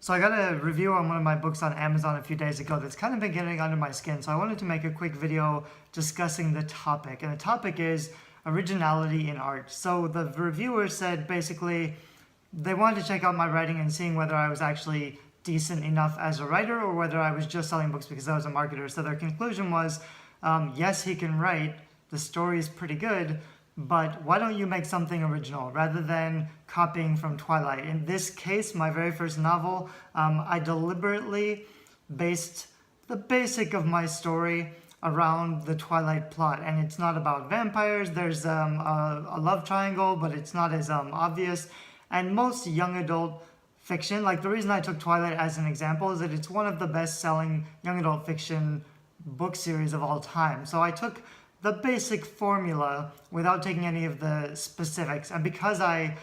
So I got a review on one of my books on Amazon a few days ago that's kind of been getting under my skin. So I wanted to make a quick video discussing the topic. And the topic is originality in art. So the reviewer said basically they wanted to check out my writing and seeing whether I was actually decent enough as a writer or whether I was just selling books because I was a marketer. So their conclusion was, yes, he can write. The story is pretty good. But why don't you make something original rather than copying from Twilight? In this case, my very first novel, I deliberately based the basic of my story around the Twilight plot. And it's not about vampires. There's a love triangle, but it's not as obvious. And most young adult fiction, like the reason I took Twilight as an example is that it's one of the best-selling young adult fiction book series of all time. So I took the basic formula without taking any of the specifics. And because I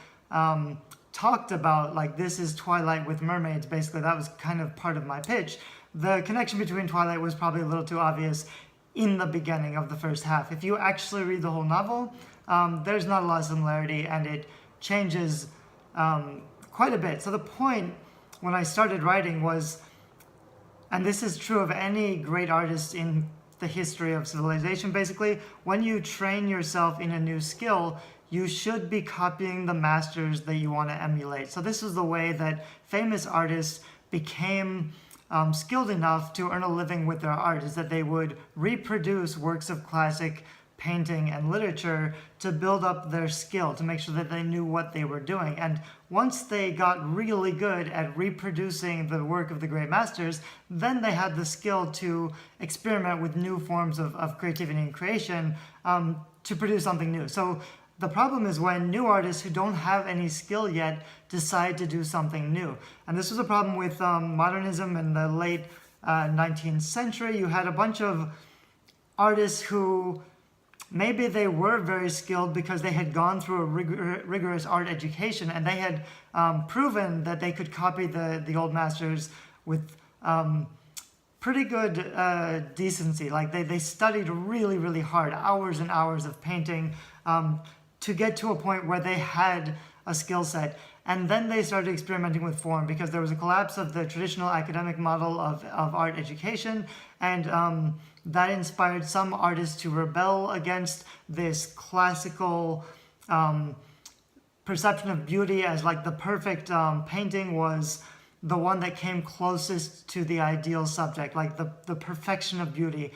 talked about like this is Twilight with mermaids, basically that was kind of part of my pitch, the connection between Twilight was probably a little too obvious in the beginning of the first half. If you actually read the whole novel, there's not a lot of similarity and it changes quite a bit. So the point when I started writing was, and this is true of any great artist in the history of civilization, basically, when you train yourself in a new skill, you should be copying the masters that you want to emulate. So this is the way that famous artists became skilled enough to earn a living with their art, is that they would reproduce works of classic painting and literature to build up their skill, to make sure that they knew what they were doing. And once they got really good at reproducing the work of the great masters, then they had the skill to experiment with new forms of creativity and creation to produce something new. So the problem is when new artists who don't have any skill yet decide to do something new. And this was a problem with modernism in the late 19th century. You had a bunch of artists who maybe they were very skilled because they had gone through a rigorous art education and they had proven that they could copy the old masters with pretty good decency. Like they studied really, really hard, hours and hours of painting to get to a point where they had a skill set. And then they started experimenting with form because there was a collapse of the traditional academic model of art education, and that inspired some artists to rebel against this classical perception of beauty as like the perfect painting was the one that came closest to the ideal subject, like the perfection of beauty,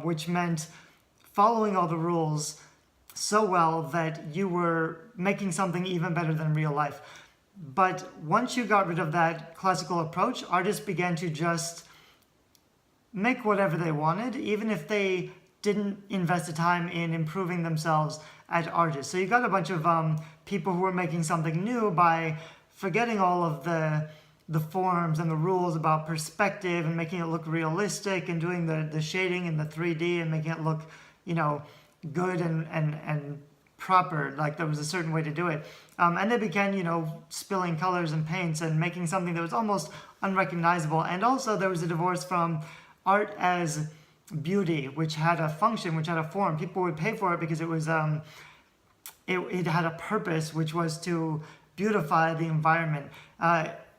which meant following all the rules so well that you were making something even better than real life. But once you got rid of that classical approach, artists began to just make whatever they wanted, even if they didn't invest the time in improving themselves as artists. So you got a bunch of people who were making something new by forgetting all of the forms and the rules about perspective and making it look realistic and doing the shading and the 3D and making it look, you know, good and proper, like there was a certain way to do it. And they began, you know, spilling colors and paints and making something that was almost unrecognizable. And also there was a divorce from art as beauty, which had a function, which had a form. People would pay for it because it was it had a purpose, which was to beautify the environment.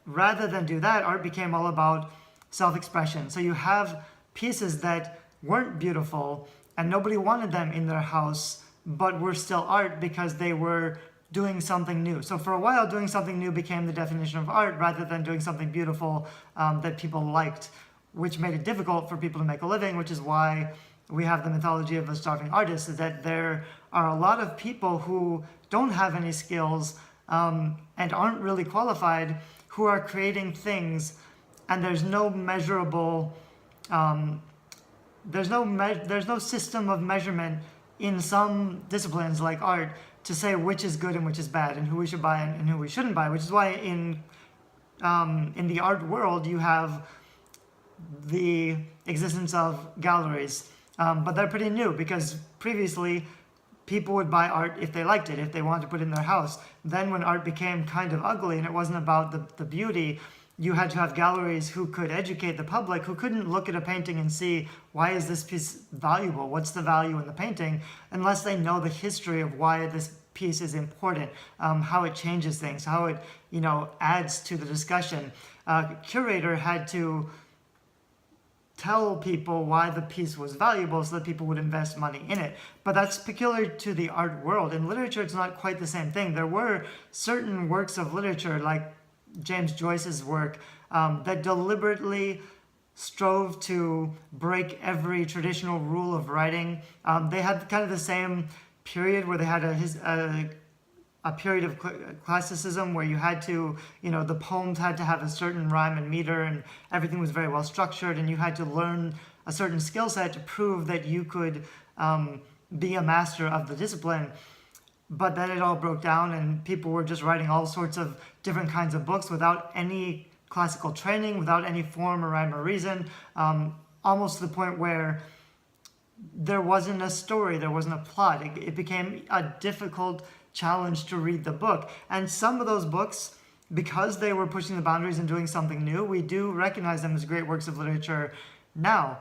Rather than do that, art became all about self-expression. So you have pieces that weren't beautiful and nobody wanted them in their house, but were still art because they were doing something new. So for a while, doing something new became the definition of art rather than doing something beautiful that people liked, which made it difficult for people to make a living, which is why we have the mythology of a starving artist, is that there are a lot of people who don't have any skills and aren't really qualified who are creating things, and there's no measurable, there's no system of measurement in some disciplines like art to say which is good and which is bad and who we should buy and who we shouldn't buy, which is why in the art world you have the existence of galleries, but they're pretty new because previously people would buy art if they liked it, if they wanted to put it in their house. Then when art became kind of ugly and it wasn't about the beauty, you had to have galleries who could educate the public, who couldn't look at a painting and see, why is this piece valuable? What's the value in the painting? Unless they know the history of why this piece is important, how it changes things, how it, adds to the discussion. Curator had to tell people why the piece was valuable so that people would invest money in it. But that's peculiar to the art world. In literature, it's not quite the same thing. There were certain works of literature, like James Joyce's work, that deliberately strove to break every traditional rule of writing. They had kind of the same period where they had a period of classicism where you had to, the poems had to have a certain rhyme and meter, and everything was very well structured, and you had to learn a certain skill set to prove that you could be a master of the discipline. But then it all broke down, and people were just writing all sorts of different kinds of books without any classical training, without any form or rhyme or reason, almost to the point where there wasn't a story, there wasn't a plot. It became a difficult challenge to read the book. And some of those books, because they were pushing the boundaries and doing something new, we do recognize them as great works of literature now,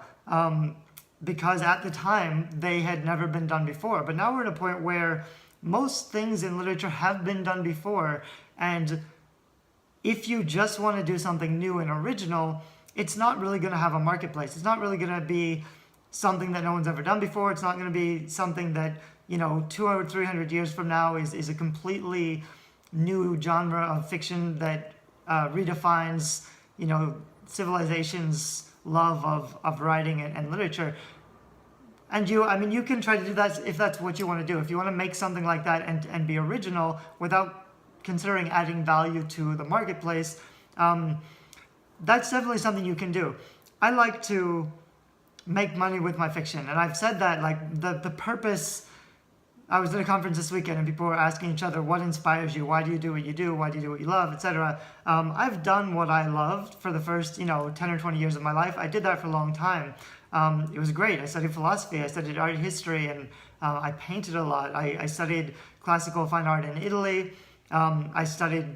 because at the time they had never been done before. But now we're at a point where most things in literature have been done before, and if you just want to do something new and original, it's not really going to have a marketplace. It's not really going to be something that no one's ever done before. It's not going to be something that, 200, 300 years from now is a completely new genre of fiction that redefines, civilization's love of writing and literature. And you can try to do that if that's what you want to do. If you want to make something like that and be original without considering adding value to the marketplace, that's definitely something you can do. I like to make money with my fiction, and I've said that, like, the purpose. I was at a conference this weekend and people were asking each other, what inspires you? Why do you do what you do? Why do you do what you love, etc. I've done what I loved for the first 10 or 20 years of my life. I did that for a long time. It was great. I studied philosophy, I studied art history, and I painted a lot. I studied classical fine art in Italy. I studied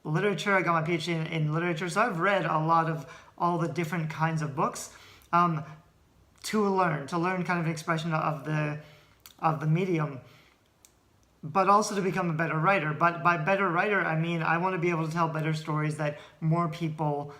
literature. I got my PhD in literature. So I've read a lot of all the different kinds of books to learn kind of an expression of the medium, but also to become a better writer. But by better writer, I mean I want to be able to tell better stories that more people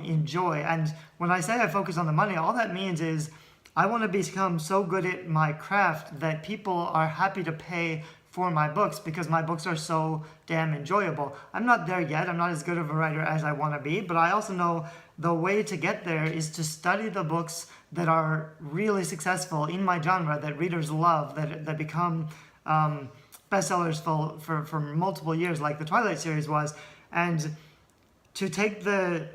enjoy. And when I say I focus on the money, all that means is I want to become so good at my craft that people are happy to pay for my books because my books are so damn enjoyable. I'm not there yet. I'm not as good of a writer as I want to be, but I also know the way to get there is to study the books that are really successful in my genre, that readers love, that become bestsellers for multiple years, like the Twilight series was, and to take the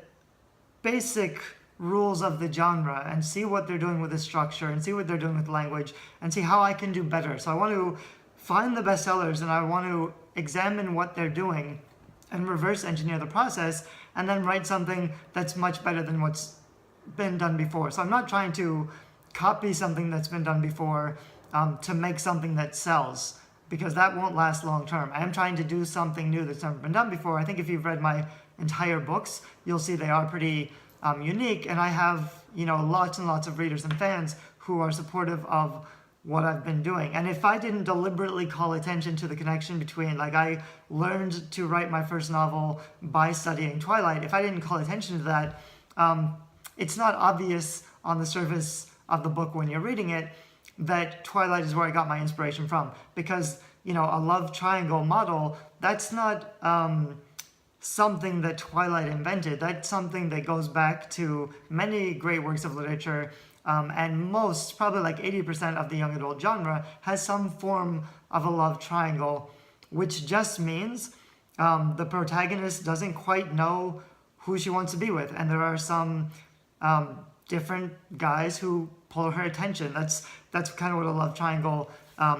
basic rules of the genre and see what they're doing with the structure and see what they're doing with language and see how I can do better. So I want to find the bestsellers and I want to examine what they're doing and reverse engineer the process and then write something that's much better than what's been done before. So I'm not trying to copy something that's been done before to make something that sells, because that won't last long term. I am trying to do something new that's never been done before. I think if you've read my entire books, you'll see they are pretty unique, and I have lots and lots of readers and fans who are supportive of what I've been doing. And if I didn't deliberately call attention to the connection between, like, I learned to write my first novel by studying Twilight, if I didn't call attention to that, it's not obvious on the surface of the book when you're reading it that Twilight is where I got my inspiration from, because a love triangle model, that's not something that Twilight invented. That's something that goes back to many great works of literature, and most, probably like 80% of the young adult genre, has some form of a love triangle, which just means the protagonist doesn't quite know who she wants to be with, and there are some different guys who pull her attention. That's kind of what a love triangle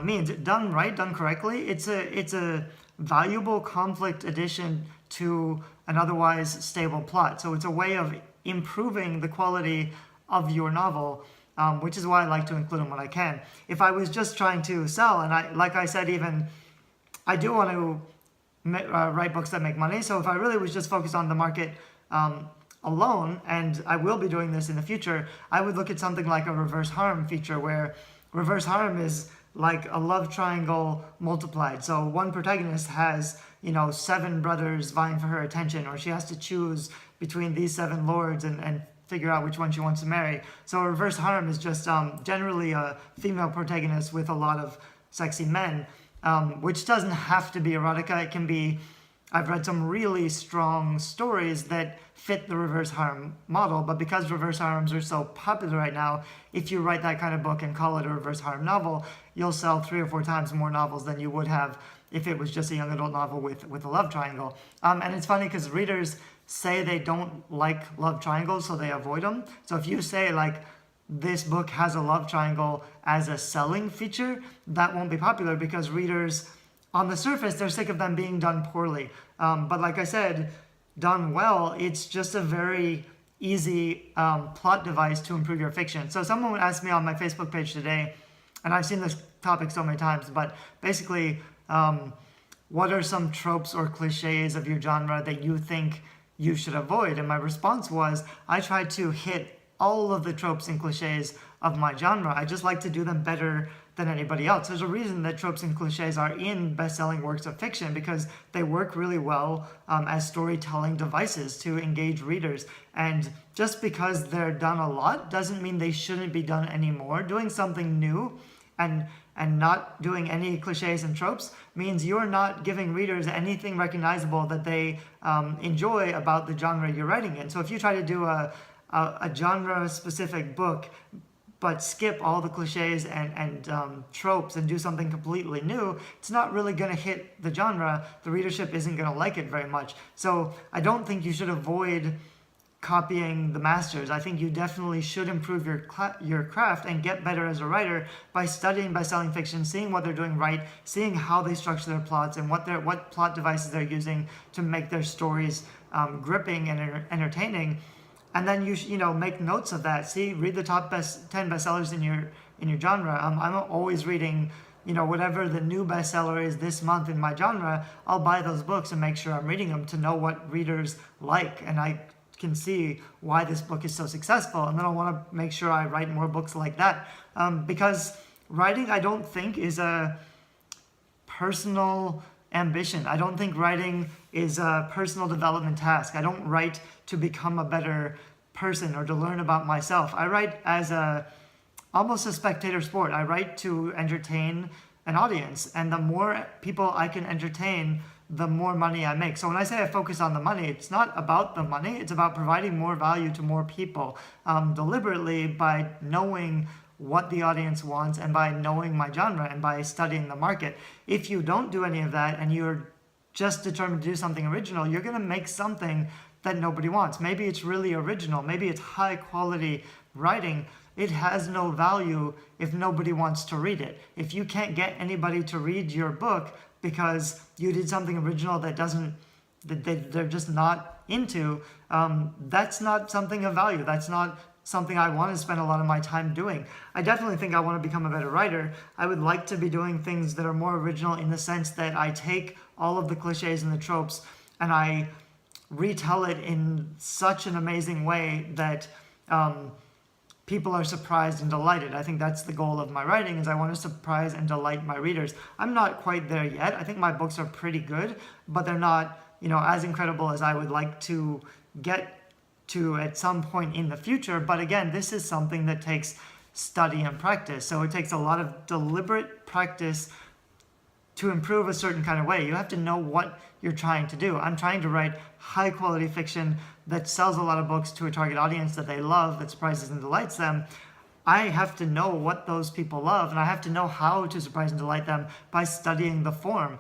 means. Done right, done correctly, it's a valuable conflict addition to an otherwise stable plot. So it's a way of improving the quality of your novel, which is why I like to include them when I can. If I was just trying to sell, and I said, I do want to write books that make money. So if I really was just focused on the market alone, and I will be doing this in the future, I would look at something like a reverse harm feature, where reverse harm is like a love triangle multiplied. So one protagonist has, 7 brothers vying for her attention, or she has to choose between these 7 lords and figure out which one she wants to marry. So a reverse harem is just generally a female protagonist with a lot of sexy men, which doesn't have to be erotica. It can be, I've read some really strong stories that fit the reverse harem model, but because reverse harems are so popular right now, if you write that kind of book and call it a reverse harem novel, you'll sell 3 or 4 times more novels than you would have if it was just a young adult novel with a love triangle. And it's funny because readers say they don't like love triangles, so they avoid them. So if you say like, this book has a love triangle as a selling feature, that won't be popular because readers, on the surface, they're sick of them being done poorly. But like I said, done well, it's just a very easy plot device to improve your fiction. So someone asked me on my Facebook page today, and I've seen this topic so many times, but basically, what are some tropes or cliches of your genre that you think you should avoid? And my response was, I try to hit all of the tropes and cliches of my genre. I just like to do them better than anybody else. There's a reason that tropes and cliches are in best-selling works of fiction, because they work really well as storytelling devices to engage readers. And just because they're done a lot doesn't mean they shouldn't be done anymore. Doing something new and not doing any cliches and tropes means you're not giving readers anything recognizable that they enjoy about the genre you're writing in. So if you try to do a genre-specific book but skip all the cliches and tropes and do something completely new, it's not really going to hit the genre. The readership isn't going to like it very much. So I don't think you should avoid copying the masters. I think you definitely should improve your craft and get better as a writer by studying best-selling fiction, seeing what they're doing right, seeing how they structure their plots and what plot devices they're using to make their stories gripping and entertaining. And then you make notes of that. Read the top 10 bestsellers in your genre. I'm always reading, whatever the new bestseller is this month in my genre. I'll buy those books and make sure I'm reading them to know what readers like, and I can see why this book is so successful. And then I want to make sure I write more books like that, because writing, I don't think, is a personal ambition. I don't think writing is a personal development task. I don't write to become a better person or to learn about myself. I write as almost a spectator sport. I write to entertain an audience, and the more people I can entertain, the more money I make. So when I say I focus on the money, it's not about the money. It's about providing more value to more people, deliberately, by knowing what the audience wants and by knowing my genre and by studying the market. If you don't do any of that and you're just determined to do something original, you're going to make something that nobody wants. Maybe it's really original. Maybe it's high quality writing. It has no value if nobody wants to read it. If you can't get anybody to read your book because you did something original that they're just not into, that's not something of value. That's not something I want to spend a lot of my time doing. I definitely think I want to become a better writer. I would like to be doing things that are more original in the sense that I take all of the cliches and the tropes and I retell it in such an amazing way that people are surprised and delighted. I think that's the goal of my writing, is I want to surprise and delight my readers. I'm not quite there yet. I think my books are pretty good, but they're not, as incredible as I would like to get to at some point in the future. But again, this is something that takes study and practice. So it takes a lot of deliberate practice to improve a certain kind of way. You have to know what you're trying to do. I'm trying to write high quality fiction that sells a lot of books to a target audience that they love, that surprises and delights them. I have to know what those people love, and I have to know how to surprise and delight them by studying the form,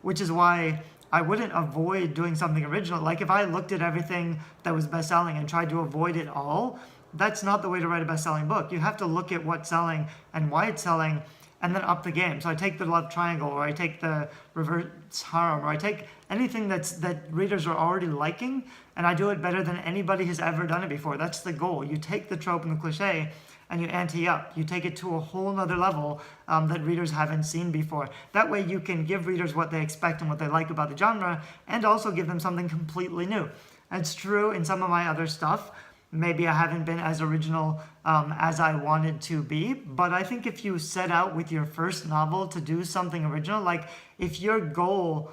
which is why I wouldn't avoid doing something original. Like if I looked at everything that was best-selling and tried to avoid it all, that's not the way to write a best-selling book. You have to look at what's selling and why it's selling, and then up the game. So I take the love triangle, or I take the reverse harem, or I take anything that readers are already liking, and I do it better than anybody has ever done it before. That's the goal. You take the trope and the cliche, and you ante up. You take it to a whole nother level that readers haven't seen before. That way you can give readers what they expect and what they like about the genre, and also give them something completely new. And it's true in some of my other stuff. maybe I haven't been as original as I wanted to be. But I think if you set out with your first novel to do something original, like if your goal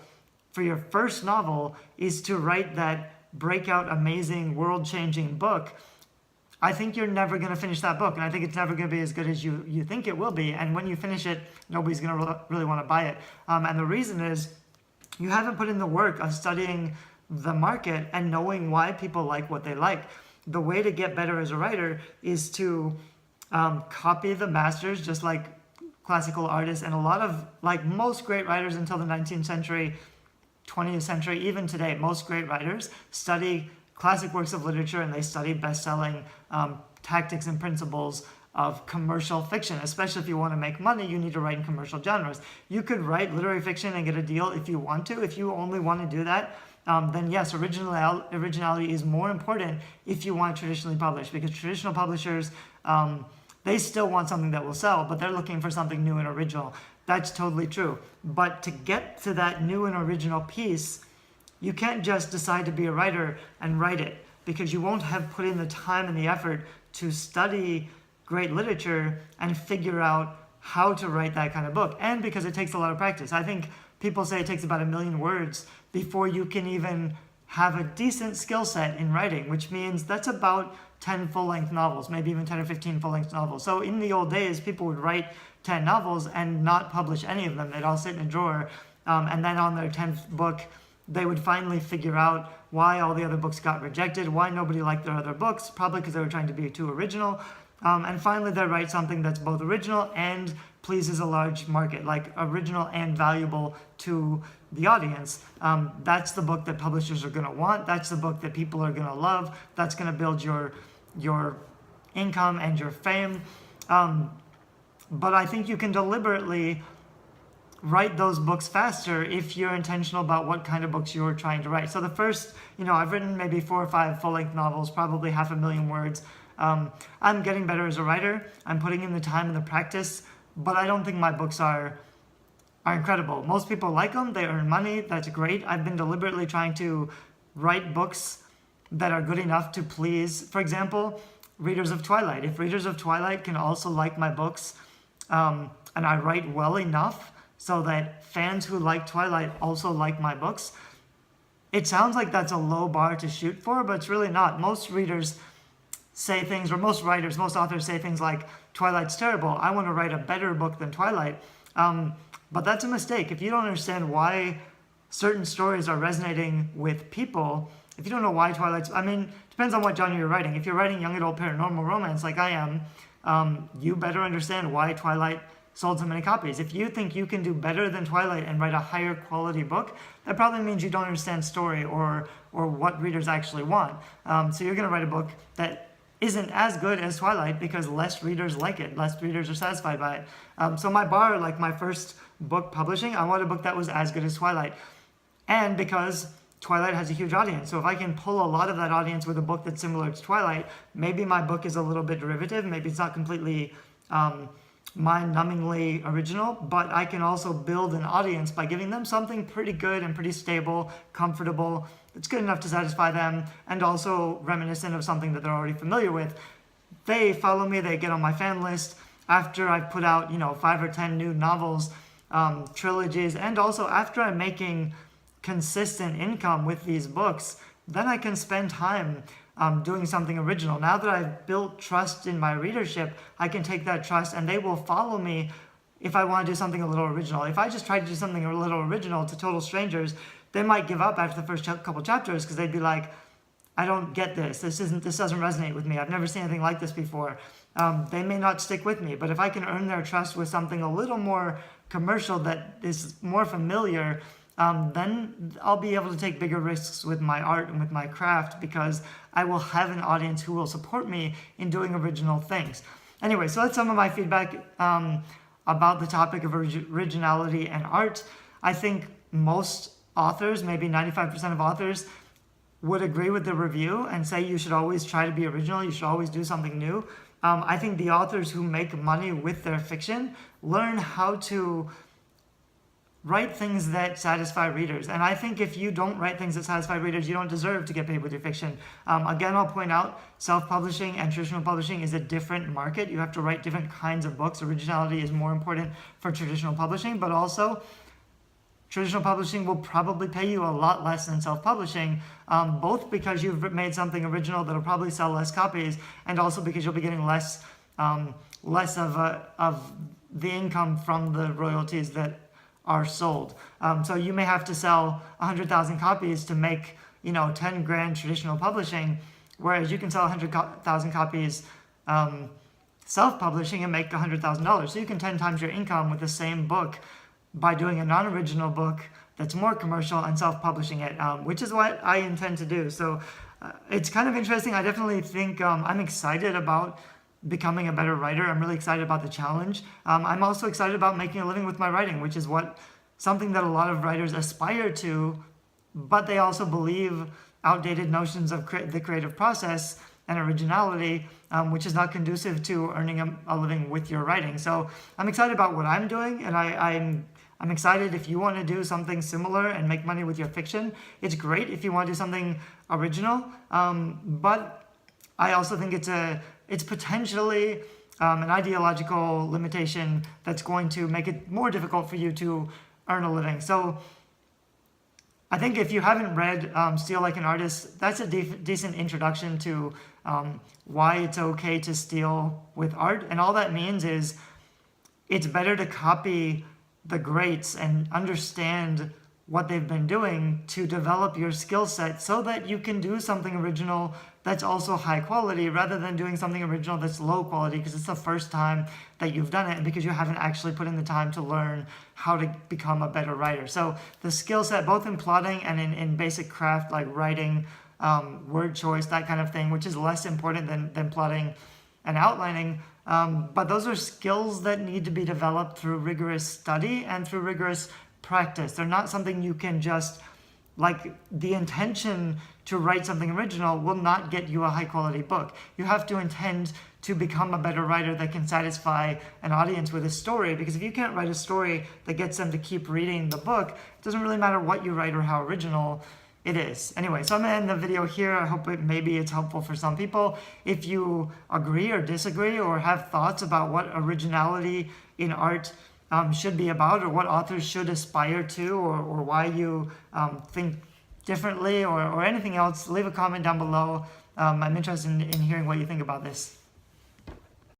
for your first novel is to write that breakout, amazing, world-changing book, I think you're never going to finish that book. And I think it's never going to be as good as you think it will be. And when you finish it, nobody's going to really want to buy it. And the reason is you haven't put in the work of studying the market and knowing why people like what they like. The way to get better as a writer is to copy the masters, just like classical artists. And a lot of, like most great writers until the 19th century, 20th century, even today, most great writers study classic works of literature, and they study best-selling tactics and principles of commercial fiction. Especially if you want to make money, you need to write in commercial genres. You could write literary fiction and get a deal if you want to. If you only want to do that, then yes, originality is more important if you want to traditionally publish, because traditional publishers, they still want something that will sell, but they're looking for something new and original. That's totally true. But to get to that new and original piece, you can't just decide to be a writer and write it, because you won't have put in the time and the effort to study great literature and figure out how to write that kind of book. And because it takes a lot of practice. I think people say it takes about 1 million words before you can even have a decent skill set in writing, which means that's about 10 full-length novels, maybe even 10 or 15 full-length novels. So in the old days, people would write 10 novels and not publish any of them. They'd all sit in a drawer. And then on their 10th book, they would finally figure out why all the other books got rejected, why nobody liked their other books, probably because they were trying to be too original. And finally, they write something that's both original and pleases a large market, like original and valuable to the audience. That's the book that publishers are going to want. That's the book that people are going to love. That's going to build your income and your fame. But I think you can deliberately write those books faster if you're intentional about what kind of books you're trying to write. So the first, I've written maybe 4 or 5 full-length novels, probably 500,000 words. I'm getting better as a writer. I'm putting in the time and the practice, but I don't think my books are incredible. Most people like them. They earn money. That's great. I've been deliberately trying to write books that are good enough to please, for example, readers of Twilight. If readers of Twilight can also like my books, and I write well enough so that fans who like Twilight also like my books, it sounds like that's a low bar to shoot for, but it's really not. Most readers say things, or most writers, most authors say things like, Twilight's terrible, I want to write a better book than Twilight. But that's a mistake. If you don't understand why certain stories are resonating with people, if you don't know why Twilight's, depends on what genre you're writing. If you're writing young adult paranormal romance like I am, you better understand why Twilight sold so many copies. If you think you can do better than Twilight and write a higher quality book, that probably means you don't understand story or what readers actually want. So you're going to write a book that isn't as good as Twilight because less readers like it, less readers are satisfied by it. So my bar, like my first book publishing, I wanted a book that was as good as Twilight. And because Twilight has a huge audience, so if I can pull a lot of that audience with a book that's similar to Twilight, maybe my book is a little bit derivative, maybe it's not completely mind-numbingly original, but I can also build an audience by giving them something pretty good and pretty stable, comfortable, that's good enough to satisfy them, and also reminiscent of something that they're already familiar with. They follow me, they get on my fan list. After I put out, 5 or 10 new novels, trilogies, and also after I'm making consistent income with these books, then I can spend time doing something original. Now that I've built trust in my readership, I can take that trust and they will follow me if I want to do something a little original. If I just try to do something a little original to total strangers, they might give up after the first couple chapters because they'd be like, I don't get this. This doesn't resonate with me. I've never seen anything like this before. They may not stick with me, but if I can earn their trust with something a little more commercial that is more familiar, then I'll be able to take bigger risks with my art and with my craft because I will have an audience who will support me in doing original things. Anyway, so that's some of my feedback about the topic of originality and art. I think most authors, maybe 95% of authors, would agree with the review and say you should always try to be original, you should always do something new. I think the authors who make money with their fiction learn how to write things that satisfy readers. And I think if you don't write things that satisfy readers, you don't deserve to get paid with your fiction. Again, I'll point out, self-publishing and traditional publishing is a different market. You have to write different kinds of books. Originality is more important for traditional publishing, but also traditional publishing will probably pay you a lot less than self-publishing, both because you've made something original that'll probably sell less copies, and also because you'll be getting less of the income from the royalties that are sold. So you may have to sell 100,000 copies to make 10 grand traditional publishing, whereas you can sell 100,000 copies self-publishing and make $100,000. So you can 10 times your income with the same book by doing a non-original book that's more commercial and self-publishing it, which is what I intend to do. So it's kind of interesting. I definitely think I'm excited about becoming a better writer. I'm really excited about the challenge. I'm also excited about making a living with my writing, which is something that a lot of writers aspire to, but they also believe outdated notions of the creative process and originality, which is not conducive to earning a living with your writing. So I'm excited about what I'm doing, and I'm excited if you want to do something similar and make money with your fiction. It's great if you want to do something original, but I also think it's potentially an ideological limitation that's going to make it more difficult for you to earn a living. So I think if you haven't read Steal Like an Artist, that's a decent introduction to why it's okay to steal with art. And all that means is it's better to copy the greats and understand what they've been doing to develop your skill set so that you can do something original that's also high quality, rather than doing something original that's low quality because it's the first time that you've done it and because you haven't actually put in the time to learn how to become a better writer. So the skill set, both in plotting and in basic craft like writing, word choice, that kind of thing, which is less important than plotting and outlining, but those are skills that need to be developed through rigorous study and through rigorous practice. They're not something you can just, like, the intention to write something original will not get you a high quality book. You have to intend to become a better writer that can satisfy an audience with a story, because if you can't write a story that gets them to keep reading the book, it doesn't really matter what you write or how original it is. Anyway, so I'm going to end the video here. I hope maybe it's helpful for some people. If you agree or disagree or have thoughts about what originality in art should be about, or what authors should aspire to, or why you think differently, or anything else, leave a comment down below. I'm interested in hearing what you think about this.